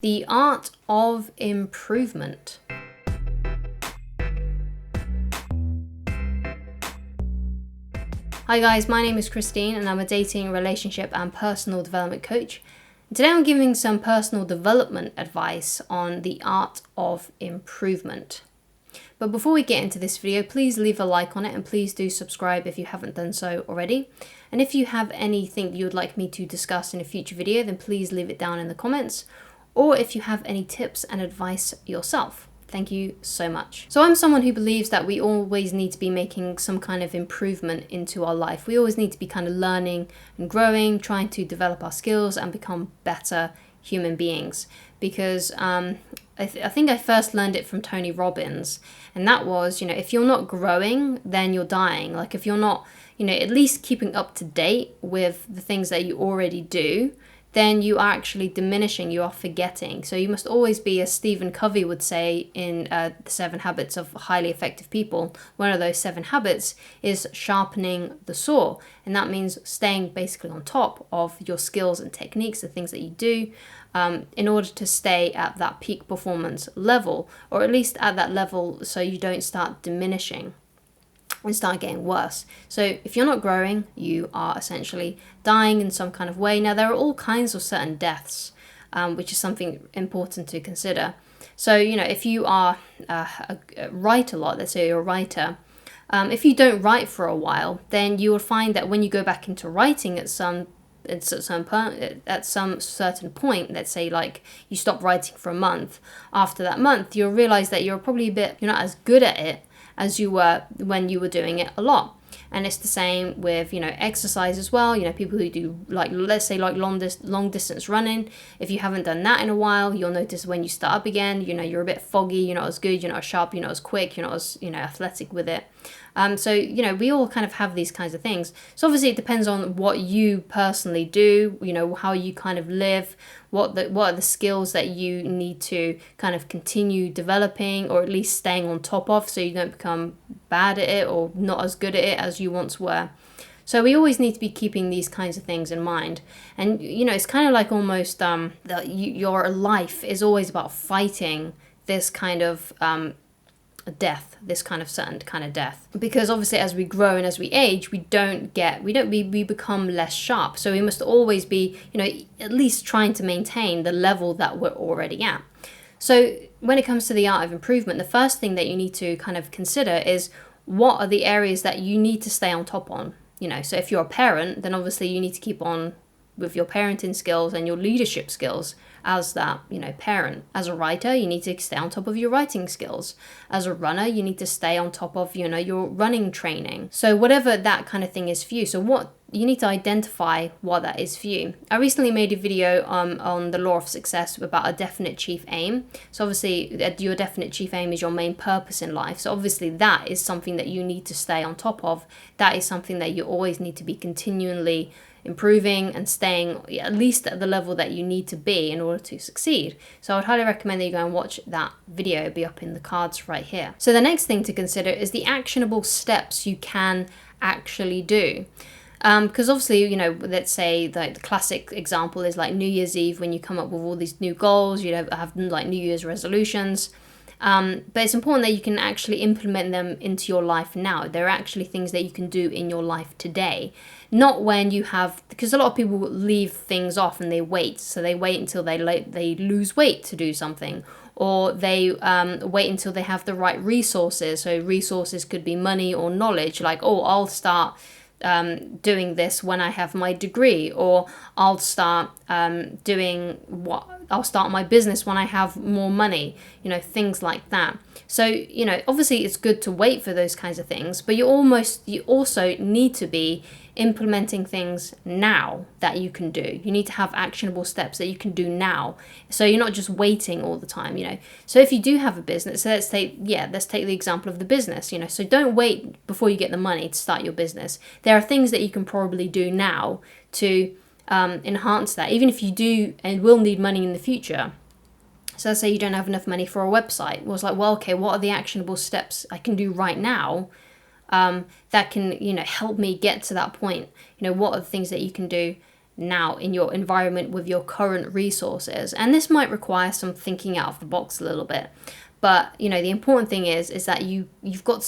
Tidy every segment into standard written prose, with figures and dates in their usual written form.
The art of improvement. Hi guys, my name is Christine and I'm a dating, relationship and personal development coach. And today I'm giving some personal development advice on the art of improvement. But before we get into this video, please leave a like on it and please do subscribe if you haven't done so already. And if you have anything you would like me to discuss in a future video, then please leave it down in the comments. Or if you have any tips and advice yourself. Thank you so much. So I'm someone who believes that we always need to be making some kind of improvement into our life. We always need to be kind of learning and growing, trying to develop our skills and become better human beings. Because I think I first learned it from Tony Robbins. And that was, if you're not growing, then you're dying. Like if you're not, at least keeping up to date with the things that you already do, then you are actually diminishing, you are forgetting. So you must always be, as Stephen Covey would say in The 7 Habits of Highly Effective People, one of those 7 habits is sharpening the saw. And that means staying basically on top of your skills and techniques, the things that you do, in order to stay at that peak performance level, or at least at that level so you don't start diminishing and start getting worse. So if you're not growing, you are essentially dying in some kind of way. Now, there are all kinds of certain deaths, which is something important to consider. So, if you are write a lot, let's say you're a writer, if you don't write for a while, then you will find that when you go back into writing at some certain point, let's say like you stop writing for a month, after that month, you'll realize that you're not as good at it as you were when you were doing it a lot. And it's the same with, exercise as well. People who do let's say long distance running, if you haven't done that in a while, you'll notice when you start up again, you're a bit foggy, you're not as good, you're not as sharp, you're not as quick, you're not as, athletic with it. So, we all kind of have these kinds of things. So obviously it depends on what you personally do, how you kind of live, what are the skills that you need to kind of continue developing or at least staying on top of so you don't become bad at it or not as good at it as you once were. So we always need to be keeping these kinds of things in mind. And, it's kind of like almost your life is always about fighting this kind of death, this kind of certain kind of death, because obviously as we grow and as we age, we become less sharp. So we must always be, at least trying to maintain the level that we're already at. So when it comes to the art of improvement, the first thing that you need to kind of consider is what are the areas that you need to stay on top on. So if you're a parent, then obviously you need to keep on with your parenting skills and your leadership skills as that, parent. As a writer, you need to stay on top of your writing skills. As a runner, you need to stay on top of, your running training. So whatever that kind of thing is for you. So what you need to identify what that is for you. I recently made a video on the law of success about a definite chief aim. So obviously your definite chief aim is your main purpose in life. So obviously that is something that you need to stay on top of. That is something that you always need to be continually improving and staying at least at the level that you need to be in order to succeed. So I would highly recommend that you go and watch that video. It'll be up in the cards right here. So the next thing to consider is the actionable steps you can actually do. Because obviously, let's say like the classic example is like New Year's Eve when you come up with all these new goals, have like New Year's resolutions. But it's important that you can actually implement them into your life now. There are actually things that you can do in your life today. Not when you have, because a lot of people leave things off and they wait. So they wait until they lose weight to do something. Or they wait until they have the right resources. So resources could be money or knowledge. Like, I'll start doing this when I have my degree, or I'll start I'll start my business when I have more money, things like that. So, obviously it's good to wait for those kinds of things, but you also need to be implementing things now that you can do. You need to have actionable steps that you can do now. So you're not just waiting all the time, So if you do have a business, so let's take the example of the business, So don't wait before you get the money to start your business. There are things that you can probably do now to enhance that, even if you do and will need money in the future. So let's say you don't have enough money for a website. Well, it's like, okay, what are the actionable steps I can do right now that can, help me get to that point? What are the things that you can do now in your environment with your current resources. And this might require some thinking out of the box a little bit. But the important thing is that you've got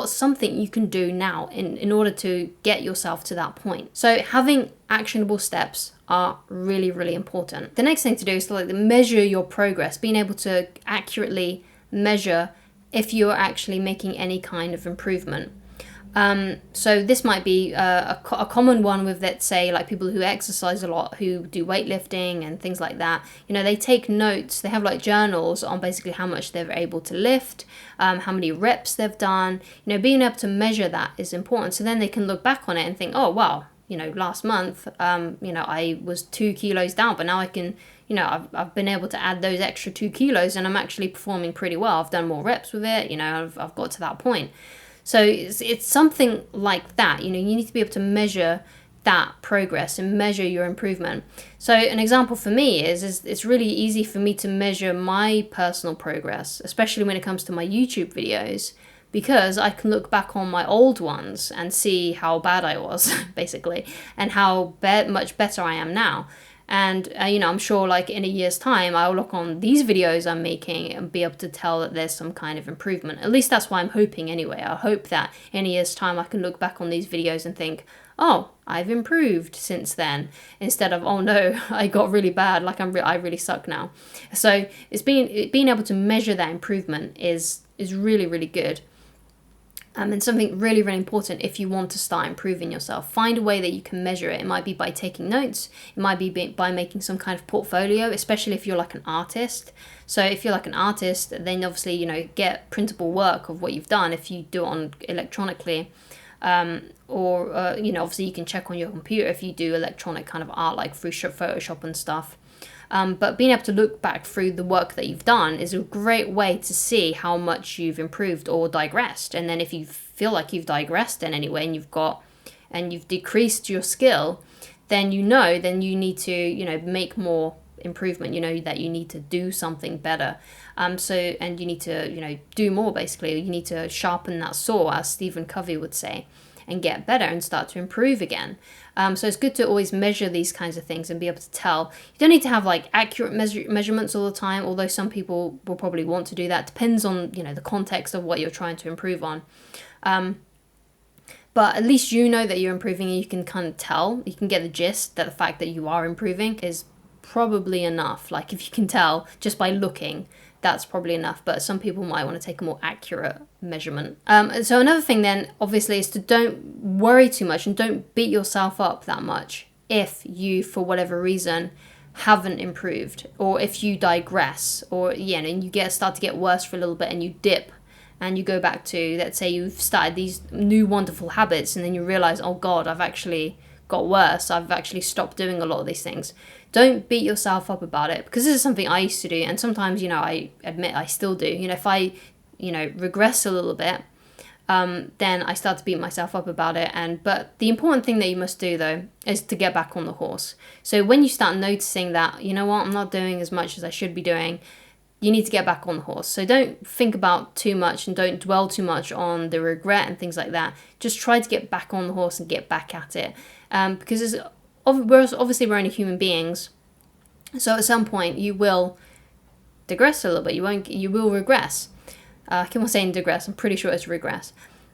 something you can do now in order to get yourself to that point. So having actionable steps are really, really important. The next thing to do is to measure your progress, being able to accurately measure if you're actually making any kind of improvement. So this might be a common one with, let's say, people who exercise a lot, who do weightlifting and things like that. They take notes, they have journals on basically how much they're able to lift, how many reps they've done. Being able to measure that is important. So then they can look back on it and think, oh, wow, last month, I was 2 kilos down, but now I can, I've been able to add those extra 2 kilos and I'm actually performing pretty well. I've done more reps with it, I've got to that point. So it's something like that. You need to be able to measure that progress and measure your improvement. So an example for me is it's really easy for me to measure my personal progress, especially when it comes to my YouTube videos, because I can look back on my old ones and see how bad I was, basically, and how much better I am now. And, I'm sure in a year's time, I'll look on these videos I'm making and be able to tell that there's some kind of improvement. At least that's what I'm hoping anyway. I hope that in a year's time, I can look back on these videos and think, oh, I've improved since then, instead of, oh no, I got really bad, I really suck now. So it's being able to measure that improvement is really, really good. And something really, really important if you want to start improving yourself. Find a way that you can measure it. It might be by taking notes. It might be by making some kind of portfolio, especially if you're an artist. So if you're an artist, then obviously, get printable work of what you've done if you do it on electronically. Obviously you can check on your computer if you do electronic kind of art, through Photoshop and stuff. But being able to look back through the work that you've done is a great way to see how much you've improved or digressed. And then if you feel like you've digressed in any way and you've decreased your skill, then you need to, make more improvement. That you need to do something better. And you need to, do more, basically. You need to sharpen that saw, as Stephen Covey would say, and get better and start to improve again. So it's good to always measure these kinds of things and be able to tell. You don't need to have accurate measurements all the time, although some people will probably want to do that. Depends on, the context of what you're trying to improve on. But at least that you're improving, and you can kind of tell, you can get the gist that the fact that you are improving is probably enough. If you can tell just by looking, that's probably enough. But some people might want to take a more accurate measurement. So another thing then, obviously, is to don't worry too much and don't beat yourself up that much if you, for whatever reason, haven't improved, or if you digress, or and you start to get worse for a little bit and you dip and you go back to, let's say you've started these new wonderful habits and then you realize, oh God, I've actually got worse. I've actually stopped doing a lot of these things. Don't beat yourself up about it, because this is something I used to do, and sometimes, I admit I still do. If I, regress a little bit, then I start to beat myself up about it. But the important thing that you must do, though, is to get back on the horse. So when you start noticing that, I'm not doing as much as I should be doing, you need to get back on the horse. So don't think about too much and don't dwell too much on the regret and things like that. Just try to get back on the horse and get back at it. Because obviously we're only human beings. So at some point you will digress a little bit. You will regress. I keep on saying digress. I'm pretty sure it's regress.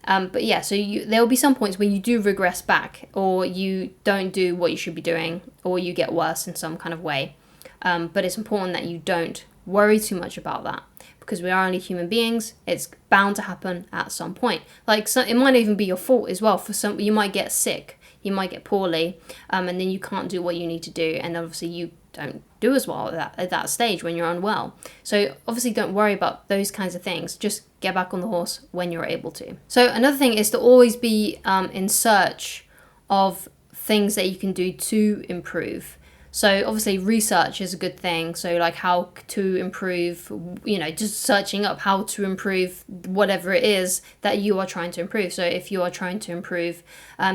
But yeah, so there will be some points when you do regress back, or you don't do what you should be doing, or you get worse in some kind of way. But it's important that you don't worry too much about that, because we are only human beings. It's bound to happen at some point. It might even be your fault as well. For some, you might get sick, you might get poorly, and then you can't do what you need to do, and obviously you don't do as well at that stage when you're unwell. So obviously don't worry about those kinds of things. Just get back on the horse when you're able to. So another thing is to always be in search of things that you can do to improve. So obviously research is a good thing. So how to improve, just searching up how to improve whatever it is that you are trying to improve. So if you are trying to improve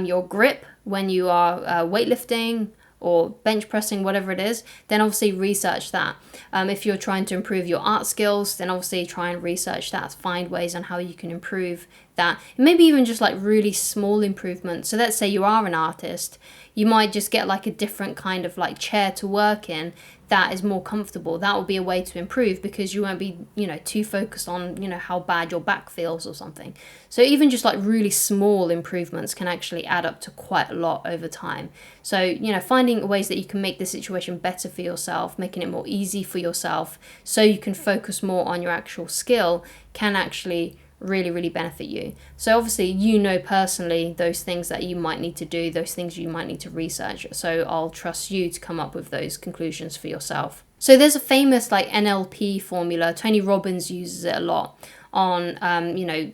your grip when you are weightlifting or bench pressing, whatever it is, then obviously research that. If you're trying to improve your art skills, then obviously try and research that. Find ways on how you can improve that. Maybe even just really small improvements. So let's say you are an artist, you might just get like a different kind of like chair to work in that is more comfortable. That will be a way to improve, because you won't be, you know, too focused on, you know, how bad your back feels or something. So even just like really small improvements can actually add up to quite a lot over time. So, you know, finding ways that you can make the situation better for yourself, making it more easy for yourself so you can focus more on your actual skill, can actually really benefit you. So obviously, you know, personally those things that you might need to do, those things you might need to research, so I'll trust you to come up with those conclusions for yourself. So there's a famous like NLP formula. Tony Robbins uses it a lot on you know,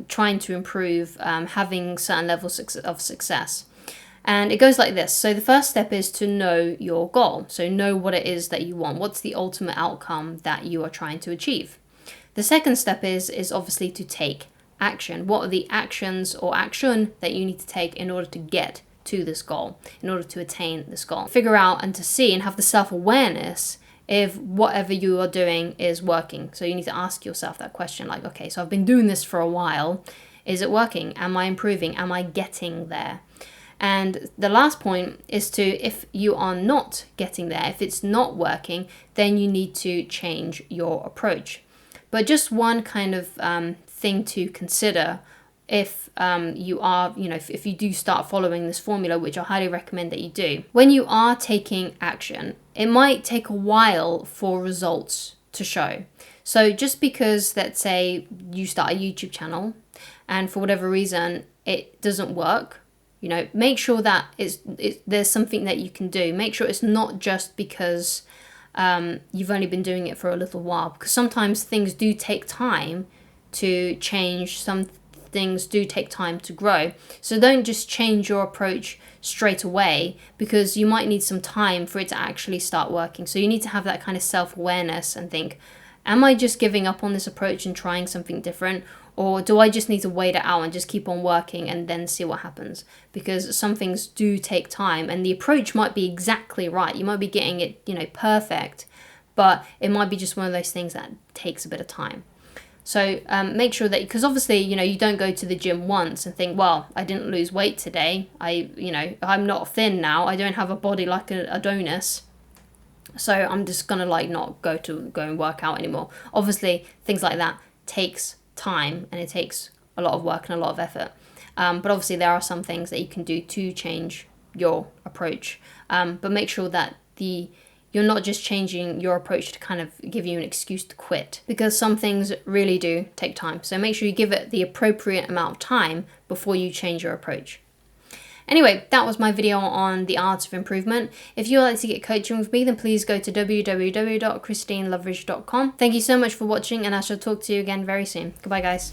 trying to improve, having certain levels of success. And it goes like this. So the first step is to know your goal. So know what it is that you want. What's the ultimate outcome that you are trying to achieve? The second step is obviously to take action. What are the actions or action that you need to take in order to get to this goal, in order to attain this goal? Figure out and to see and have the self-awareness if whatever you are doing is working. So you need to ask yourself that question, like, okay, so I've been doing this for a while. Is it working? Am I improving? Am I getting there? And the last point is to, if you are not getting there, if it's not working, then you need to change your approach. But just one kind of thing to consider if you are, you know, if you do start following this formula, which I highly recommend that you do. When you are taking action, it might take a while for results to show. So just because, let's say, you start a YouTube channel and for whatever reason it doesn't work, you know, make sure that there's something that you can do. Make sure it's not just because you've only been doing it for a little while, because sometimes things do take time to change. Some things do take time to grow. So don't just change your approach straight away, because you might need some time for it to actually start working. So you need to have that kind of self-awareness and think, am I just giving up on this approach and trying something different? Or do I just need to wait it out and just keep on working and then see what happens? Because some things do take time, and the approach might be exactly right. You might be getting it, you know, perfect, but it might be just one of those things that takes a bit of time. So make sure that, because obviously, you know, you don't go to the gym once and think, well, I didn't lose weight today. I'm not thin now. I don't have a body like a Adonis. So I'm just gonna like not go and work out anymore. Obviously, things like that takes time, and it takes a lot of work and a lot of effort. But obviously there are some things that you can do to change your approach. But make sure that you're not just changing your approach to kind of give you an excuse to quit, because some things really do take time. So make sure you give it the appropriate amount of time before you change your approach. Anyway, that was my video on the art of improvement. If you'd like to get coaching with me, then please go to www.christineloveridge.com. Thank you so much for watching, and I shall talk to you again very soon. Goodbye, guys.